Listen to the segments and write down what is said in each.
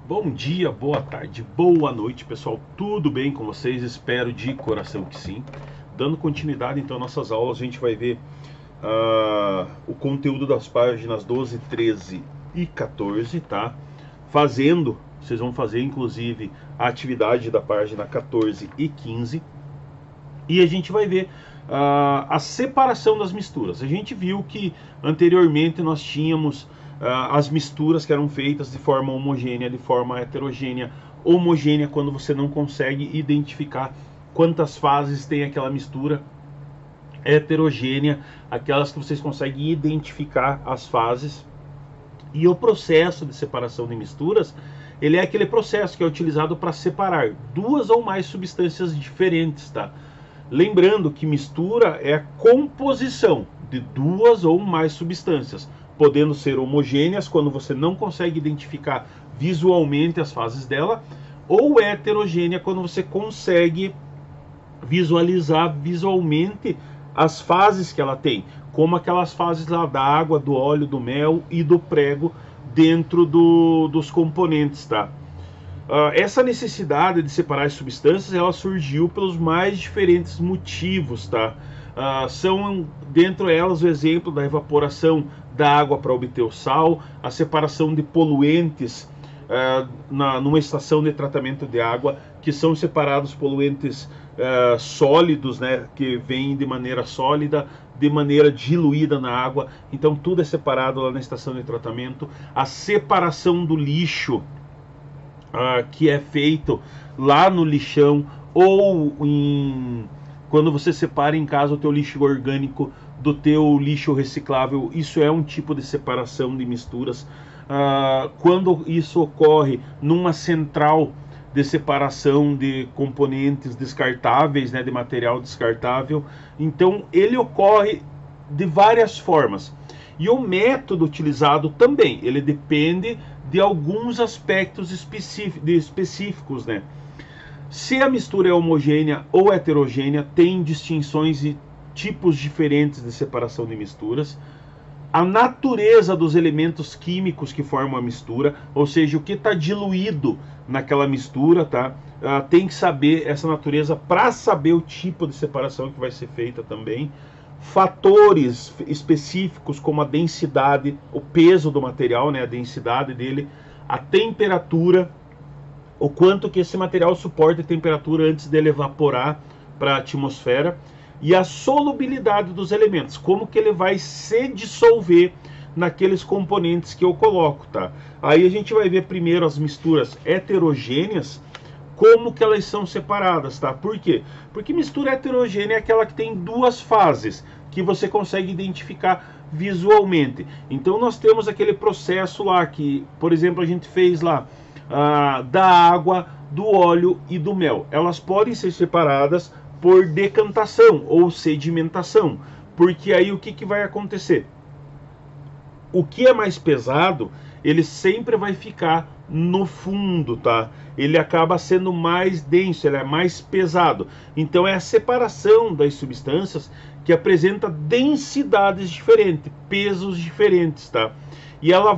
Bom dia, boa tarde, boa noite, pessoal. Tudo bem com vocês? Espero de coração que sim. Dando continuidade então às nossas aulas, a gente vai ver o conteúdo das páginas 12, 13 e 14, tá? Vocês vão fazer inclusive a atividade da página 14 e 15. E a gente vai ver a separação das misturas. A gente viu que anteriormente nós tínhamos as misturas que eram feitas de forma homogênea, de forma heterogênea. Homogênea quando você não consegue identificar quantas fases tem aquela mistura. Heterogênea, aquelas que vocês conseguem identificar as fases. E o processo de separação de misturas, ele é aquele processo que é utilizado para separar duas ou mais substâncias diferentes, tá? Lembrando que mistura é a composição de duas ou mais substâncias, podendo ser homogêneas quando você não consegue identificar visualmente as fases dela, ou heterogênea quando você consegue visualizar visualmente as fases que ela tem, como aquelas fases lá da água, do óleo, do mel e do prego dentro dos componentes, tá? Essa necessidade de separar as substâncias, ela surgiu pelos mais diferentes motivos, tá? São, dentro elas, o exemplo da evaporação da água para obter o sal, a separação de poluentes numa estação de tratamento de água, que são separados poluentes sólidos, né, que vêm de maneira sólida, de maneira diluída na água. Então tudo é separado lá na estação de tratamento. A separação do lixo, que é feito lá no lixão, ou quando você separa em casa o teu lixo orgânico do teu lixo reciclável, isso é um tipo de separação de misturas. Quando isso ocorre numa central de separação de componentes descartáveis, né, de material descartável, então ele ocorre de várias formas. E o método utilizado também, ele depende de alguns aspectos específicos, né? Se a mistura é homogênea ou heterogênea, tem distinções e tipos diferentes de separação de misturas. A natureza dos elementos químicos que formam a mistura, ou seja, o que está diluído naquela mistura, tá? Tem que saber essa natureza para saber o tipo de separação que vai ser feita também. Fatores específicos como a densidade, o peso do material, né, a densidade dele, a temperatura, o quanto que esse material suporta a temperatura antes dele evaporar para a atmosfera, e a solubilidade dos elementos, como que ele vai se dissolver naqueles componentes que eu coloco, tá? Aí a gente vai ver primeiro as misturas heterogêneas, como que elas são separadas, tá? Por quê? Porque mistura heterogênea é aquela que tem duas fases, que você consegue identificar visualmente. Então nós temos aquele processo lá que, por exemplo, a gente fez lá da água, do óleo e do mel. Elas podem ser separadas por decantação ou sedimentação, porque aí o que vai acontecer? O que é mais pesado, ele sempre vai ficar no fundo, tá? Ele acaba sendo mais denso, ele é mais pesado. Então é a separação das substâncias que apresenta densidades diferentes, pesos diferentes, tá? E ela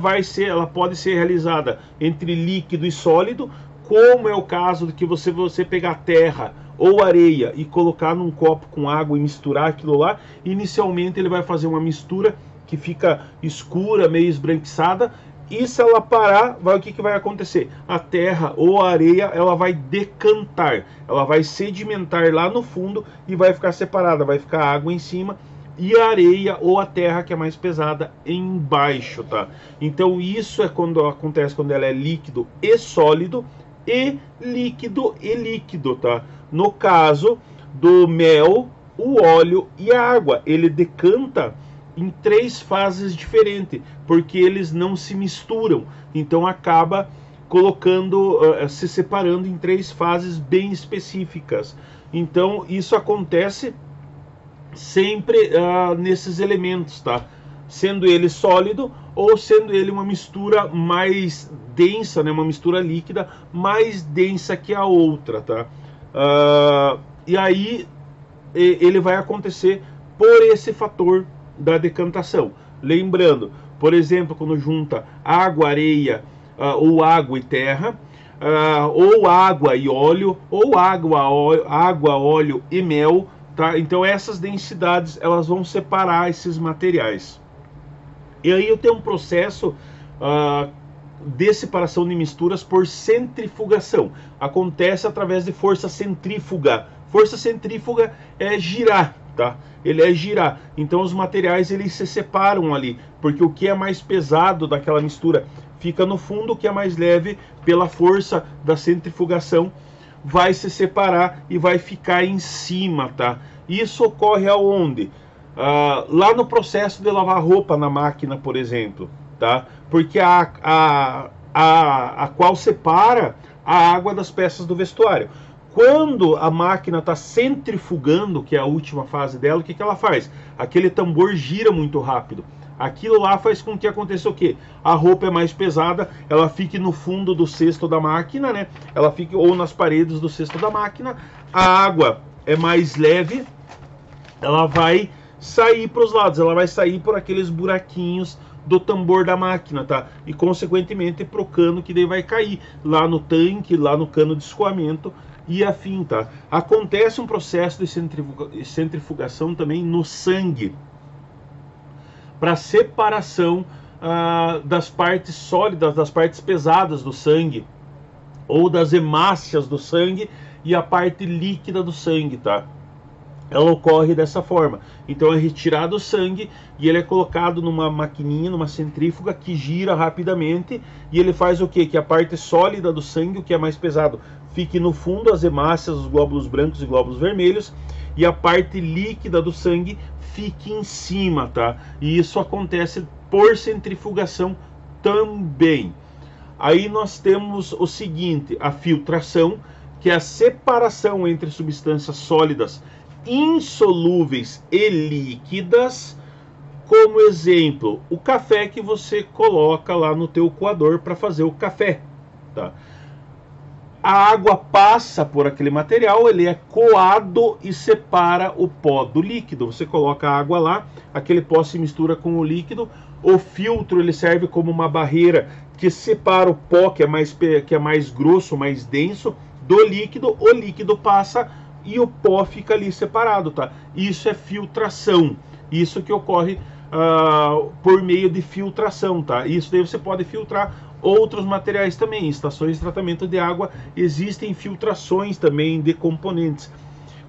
pode ser realizada entre líquido e sólido, como é o caso de que você pegar terra ou areia e colocar num copo com água e misturar aquilo lá. Inicialmente ele vai fazer uma mistura que fica escura, meio esbranquiçada, e se ela parar, o que vai acontecer? A terra ou a areia, ela vai decantar, ela vai sedimentar lá no fundo e vai ficar separada, vai ficar água em cima e a areia ou a terra, que é mais pesada, embaixo, tá? Então isso é quando acontece, quando ela é líquido e sólido, e líquido e líquido, tá? No caso do mel, o óleo e a água, ele decanta em três fases diferentes, porque eles não se misturam, então acaba colocando, se separando em três fases bem específicas. Então isso acontece sempre nesses elementos, tá? Sendo ele sólido ou sendo ele uma mistura mais densa, né? Uma mistura líquida mais densa que a outra, tá? E aí ele vai acontecer por esse fator da decantação. Lembrando, por exemplo, quando junta água, areia ou água e terra, ou água e óleo, ou água, óleo e mel, tá? Então essas densidades elas vão separar esses materiais. E aí eu tenho um processo de separação de misturas por centrifugação. Acontece através de força centrífuga. Força centrífuga é girar, tá? Ele é girar. Então os materiais eles se separam ali, porque o que é mais pesado daquela mistura fica no fundo, o que é mais leve, pela força da centrifugação, vai se separar e vai ficar em cima, tá? Isso ocorre aonde? Lá no processo de lavar roupa na máquina, por exemplo, tá? Porque a qual separa a água das peças do vestuário. Quando a máquina está centrifugando, que é a última fase dela, o que ela faz? Aquele tambor gira muito rápido. Aquilo lá faz com que aconteça o quê? A roupa é mais pesada, ela fique no fundo do cesto da máquina, né? Ela fique ou nas paredes do cesto da máquina. A água é mais leve, ela vai sair para os lados, ela vai sair por aqueles buraquinhos do tambor da máquina, tá? E consequentemente pro cano que daí vai cair lá no tanque, lá no cano de escoamento e afim, tá? Acontece um processo de centrifugação também no sangue, para separação das partes sólidas, das partes pesadas do sangue, ou das hemácias do sangue e a parte líquida do sangue, tá? Ela ocorre dessa forma. Então é retirado o sangue e ele é colocado numa maquininha, numa centrífuga que gira rapidamente, e ele faz o quê? Que a parte sólida do sangue, o que é mais pesado, fique no fundo, as hemácias, os glóbulos brancos e glóbulos vermelhos, e a parte líquida do sangue fique em cima, tá? E isso acontece por centrifugação também. Aí nós temos o seguinte, a filtração, que é a separação entre substâncias sólidas insolúveis e líquidas. Como exemplo, o café que você coloca lá no teu coador para fazer o café, tá? A água passa por aquele material, ele é coado e separa o pó do líquido. Você coloca a água lá, aquele pó se mistura com o líquido. O filtro ele serve como uma barreira que separa o pó que é mais grosso, mais denso, do líquido. O líquido passa e o pó fica ali separado, tá? Isso é filtração. Isso que ocorre por meio de filtração, tá? Isso daí você pode filtrar outros materiais também. Em estações de tratamento de água existem filtrações também de componentes.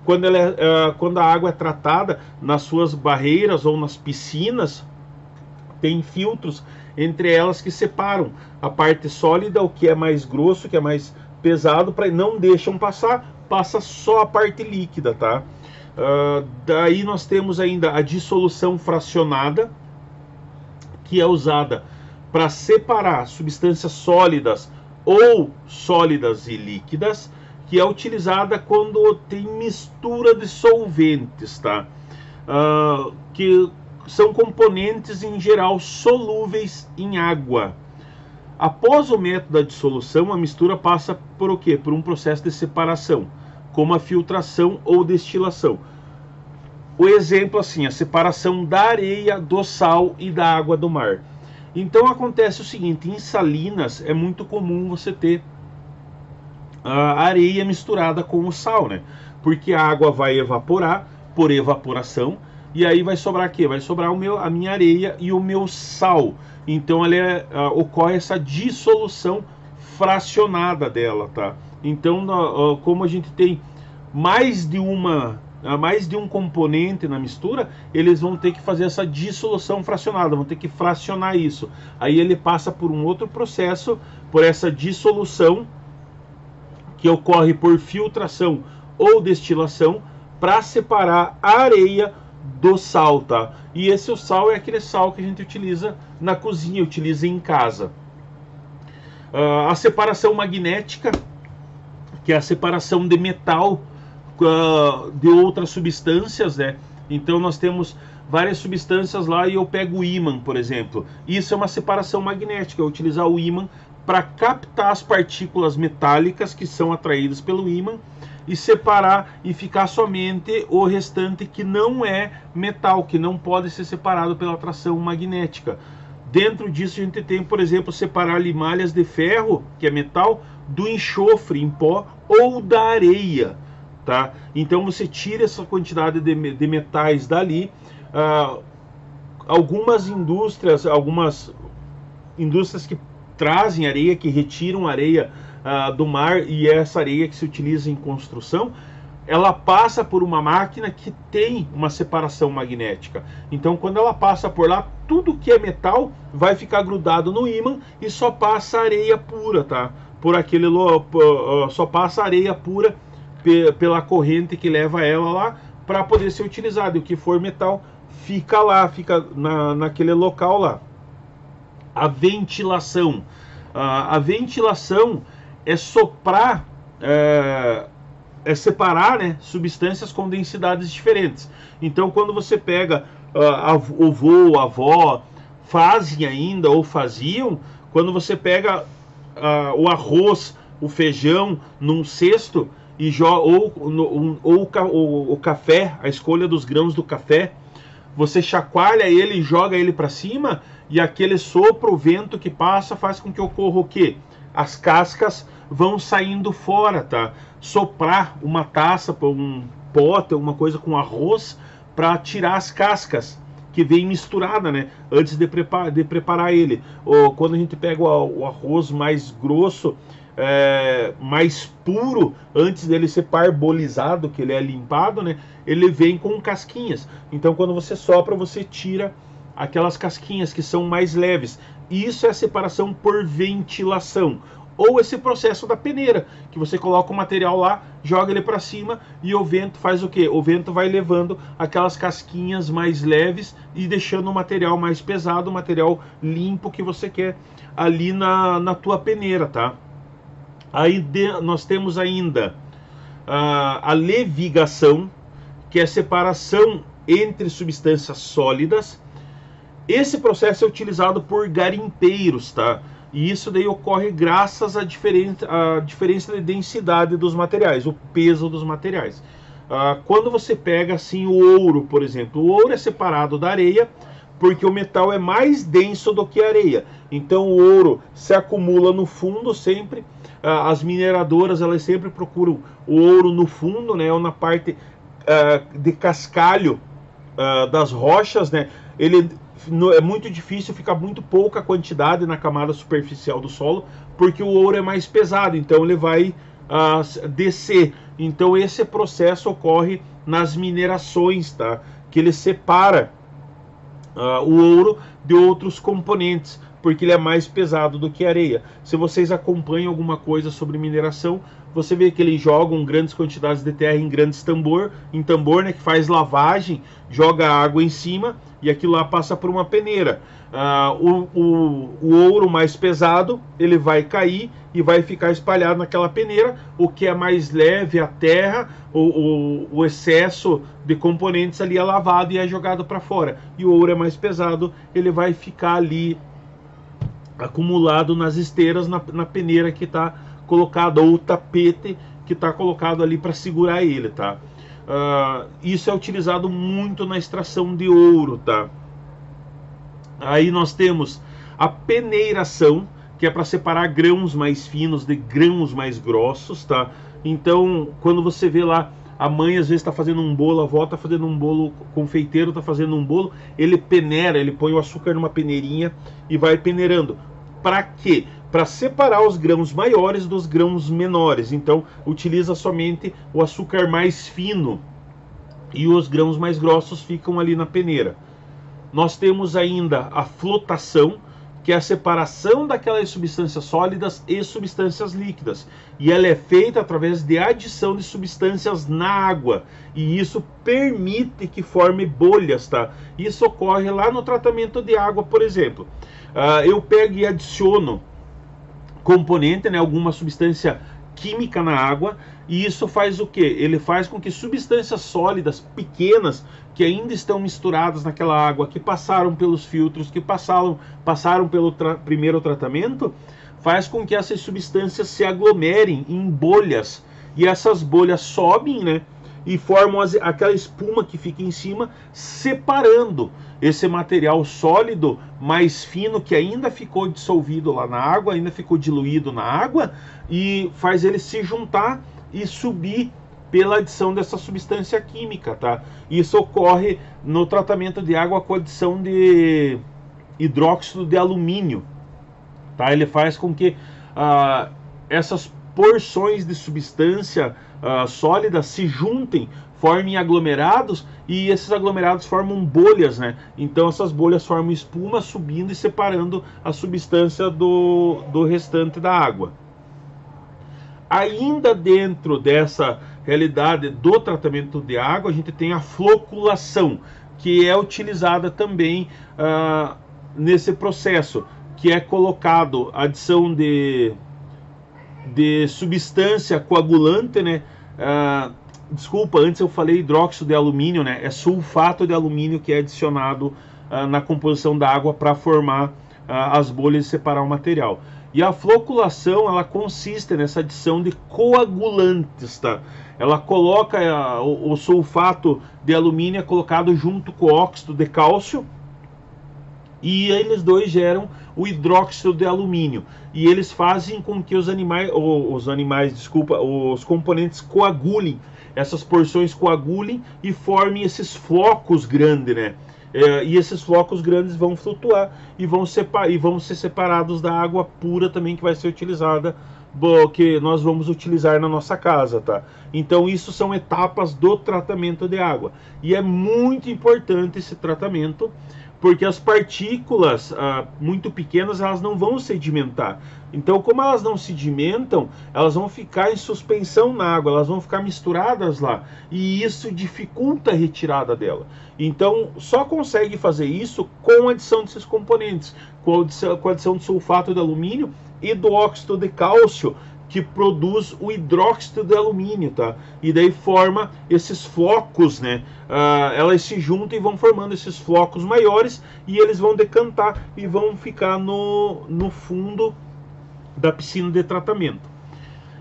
Quando a água é tratada nas suas barreiras ou nas piscinas, tem filtros entre elas que separam a parte sólida, o que é mais grosso, o que é mais pesado, para não deixam passar, passa só a parte líquida, tá? Daí nós temos ainda a dissolução fracionada, que é usada para separar substâncias sólidas ou sólidas e líquidas, que é utilizada quando tem mistura de solventes, tá? Que são componentes em geral solúveis em água. Após o método da dissolução, a mistura passa por o quê? Por um processo de separação, como a filtração ou destilação. O exemplo assim, a separação da areia, do sal e da água do mar. Então acontece o seguinte, em salinas é muito comum você ter a areia misturada com o sal, né? Porque a água vai evaporar por evaporação, e aí vai sobrar o quê? Vai sobrar a minha areia e o meu sal. Então ocorre essa dissolução fracionada dela, tá? Então, como a gente tem mais de um componente na mistura, eles vão ter que fazer essa dissolução fracionada, vão ter que fracionar isso. Aí ele passa por um outro processo, por essa dissolução, que ocorre por filtração ou destilação, para separar a areia do sal, tá? E esse sal é aquele sal que a gente utiliza na cozinha, utiliza em casa. A separação magnética, que é a separação de metal de outras substâncias, né? Então nós temos várias substâncias lá e eu pego o ímã, por exemplo. Isso é uma separação magnética, utilizar o ímã para captar as partículas metálicas que são atraídas pelo ímã e separar e ficar somente o restante que não é metal, que não pode ser separado pela atração magnética. Dentro disso a gente tem, por exemplo, separar limalhas de ferro, que é metal, do enxofre em pó ou da areia, tá? Então você tira essa quantidade de metais dali. Algumas indústrias que trazem areia, que retiram areia do mar, e essa areia que se utiliza em construção, ela passa por uma máquina que tem uma separação magnética. Então quando ela passa por lá, tudo que é metal vai ficar grudado no ímã e só passa areia pura, tá? Só passa areia pura pela corrente que leva ela lá para poder ser utilizado. E o que for metal fica lá, fica naquele local lá. A ventilação. A ventilação é soprar, é separar, né, substâncias com densidades diferentes. Então, quando você pega o avô, a avó fazem ainda ou faziam, quando você pega o arroz, o feijão num cesto e o café, a escolha dos grãos do café, você chacoalha ele e joga ele para cima, e aquele sopro, o vento que passa, faz com que ocorra o quê? As cascas vão saindo fora, tá? Soprar uma taça, um pote, alguma coisa com arroz, para tirar as cascas que vem misturada, né? Antes de preparar ele. Ou quando a gente pega o arroz mais grosso, mais puro, antes dele ser parbolizado, que ele é limpado, né? Ele vem com casquinhas. Então quando você sopra, você tira aquelas casquinhas que são mais leves. Isso é a separação por ventilação. Ou esse processo da peneira, que você coloca o material lá, joga ele para cima e o vento faz o quê? O vento vai levando aquelas casquinhas mais leves e deixando o material mais pesado, o material limpo que você quer ali na tua peneira, tá? Aí nós temos ainda a levigação, que é a separação entre substâncias sólidas. Esse processo é utilizado por garimpeiros, tá? E isso daí ocorre graças à diferença de densidade dos materiais, o peso dos materiais. Quando você pega assim o ouro, por exemplo, o ouro é separado da areia porque o metal é mais denso do que a areia. Então o ouro se acumula no fundo sempre. As mineradoras, elas sempre procuram o ouro no fundo, né, ou na parte de cascalho das rochas, né? É muito difícil, fica muito pouca quantidade na camada superficial do solo, porque o ouro é mais pesado, então ele vai descer. Então esse processo ocorre nas minerações, tá? Que ele separa o ouro de outros componentes, porque ele é mais pesado do que a areia. Se vocês acompanham alguma coisa sobre mineração, você vê que eles jogam grandes quantidades de terra em grandes tambor, né, que faz lavagem, joga água em cima e aquilo lá passa por uma peneira. O ouro mais pesado, ele vai cair e vai ficar espalhado naquela peneira. O que é mais leve, a terra, o excesso de componentes ali é lavado e é jogado para fora. E o ouro é mais pesado, ele vai ficar ali acumulado nas esteiras, na peneira que está colocado, ou o tapete que está colocado ali para segurar ele, tá? Isso é utilizado muito na extração de ouro, tá? Aí nós temos a peneiração, que é para separar grãos mais finos de grãos mais grossos, tá? Então, quando você vê lá, a mãe às vezes está fazendo um bolo, a avó está fazendo um bolo, o confeiteiro está fazendo um bolo, ele peneira, ele põe o açúcar numa peneirinha e vai peneirando. Para quê? Para separar os grãos maiores dos grãos menores. Então, utiliza somente o açúcar mais fino e os grãos mais grossos ficam ali na peneira. Nós temos ainda a flotação, que é a separação daquelas substâncias sólidas e substâncias líquidas. E ela é feita através de adição de substâncias na água. E isso permite que forme bolhas, tá? Isso ocorre lá no tratamento de água, por exemplo. Eu pego e adiciono componente, né, alguma substância química na água, e isso faz o quê? Ele faz com que substâncias sólidas pequenas que ainda estão misturadas naquela água, que passaram pelos filtros, que passaram pelo primeiro tratamento, faz com que essas substâncias se aglomerem em bolhas, e essas bolhas sobem, né? e formam aquela espuma que fica em cima, separando esse material sólido mais fino que ainda ficou dissolvido lá na água, ainda ficou diluído na água, e faz ele se juntar e subir pela adição dessa substância química, tá? Isso ocorre no tratamento de água com adição de hidróxido de alumínio, tá? Ele faz com que essas porções de substância sólida se juntem, formem aglomerados, e esses aglomerados formam bolhas, né? Então essas bolhas formam espuma subindo e separando a substância do restante da água. Ainda dentro dessa realidade do tratamento de água, a gente tem a floculação, que é utilizada também nesse processo, que é colocado a adição de substância coagulante, né? Desculpa, antes eu falei hidróxido de alumínio, né? É sulfato de alumínio que é adicionado na composição da água para formar as bolhas e separar o material. E a floculação, ela consiste nessa adição de coagulantes, tá? Ela coloca o sulfato de alumínio é colocado junto com o óxido de cálcio, e eles dois geram o hidróxido de alumínio, e eles fazem com que os componentes coagulem, essas porções coagulem e formem esses flocos grandes, né? E esses flocos grandes vão flutuar e vão ser separados da água pura também, que vai ser utilizada, que nós vamos utilizar na nossa casa, tá? Então isso são etapas do tratamento de água, e é muito importante esse tratamento, porque as partículas muito pequenas, elas não vão sedimentar. Então, como elas não sedimentam, elas vão ficar em suspensão na água, elas vão ficar misturadas lá, e isso dificulta a retirada dela. Então, só consegue fazer isso com a adição desses componentes, com a adição do sulfato de alumínio e do óxido de cálcio, que produz o hidróxido de alumínio, tá? E daí forma esses flocos, né? Elas se juntam e vão formando esses flocos maiores, e eles vão decantar e vão ficar no fundo da piscina de tratamento.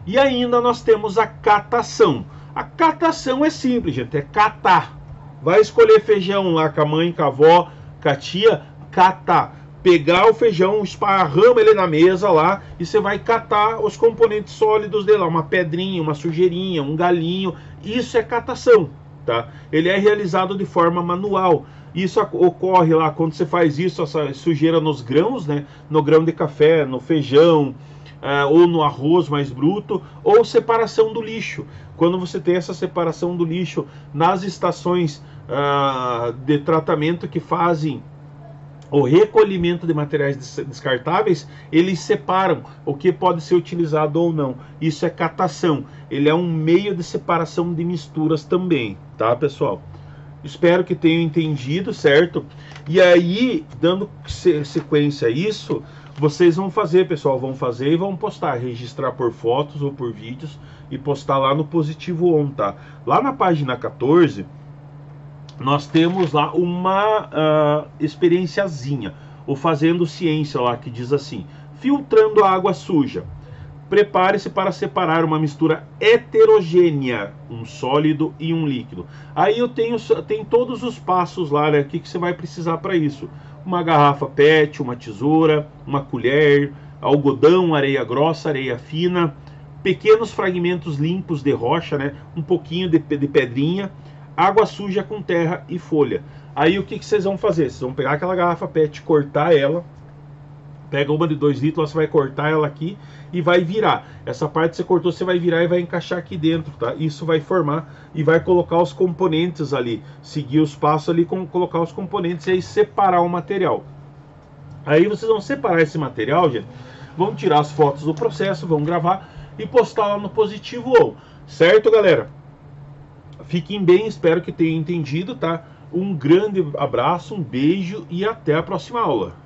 E ainda nós temos a catação. A catação é simples, gente, é catar. Vai escolher feijão lá com a mãe, com a avó, com a tia, catar. Pegar o feijão, esparrama ele na mesa lá, e você vai catar os componentes sólidos dele lá, uma pedrinha, uma sujeirinha, um galinho. Isso é catação, tá? Ele é realizado de forma manual. Isso ocorre lá quando você faz isso, essa sujeira nos grãos, né? No grão de café, no feijão, ou no arroz mais bruto, ou separação do lixo. Quando você tem essa separação do lixo nas estações de tratamento que fazem o recolhimento de materiais descartáveis, eles separam o que pode ser utilizado ou não. Isso é catação. Ele é um meio de separação de misturas também, tá, pessoal? Espero que tenham entendido, certo? E aí, dando sequência a isso, vocês vão fazer, pessoal, vão fazer e vão postar, registrar por fotos ou por vídeos e postar lá no Positivo On, tá? Lá na página 14, nós temos lá uma experienciazinha, o Fazendo Ciência lá, que diz assim: filtrando a água suja. Prepare-se para separar uma mistura heterogênea, um sólido e um líquido. Aí eu tenho todos os passos lá, né? O que você vai precisar para isso? Uma garrafa PET, uma tesoura, uma colher, algodão, areia grossa, areia fina, pequenos fragmentos limpos de rocha, né? Um pouquinho de pedrinha, água suja com terra e folha. Aí o que vocês vão fazer? Vocês vão pegar aquela garrafa PET, cortar ela, pega uma de 2 litros, você vai cortar ela aqui e vai virar. Essa parte que você cortou, você vai virar e vai encaixar aqui dentro, tá? Isso vai formar e vai colocar os componentes ali, seguir os passos ali, colocar os componentes e aí separar o material. Aí vocês vão separar esse material, gente, vão tirar as fotos do processo, vão gravar e postar lá no Positivo On, certo, galera? Fiquem bem, espero que tenham entendido, tá? Um grande abraço, um beijo e até a próxima aula.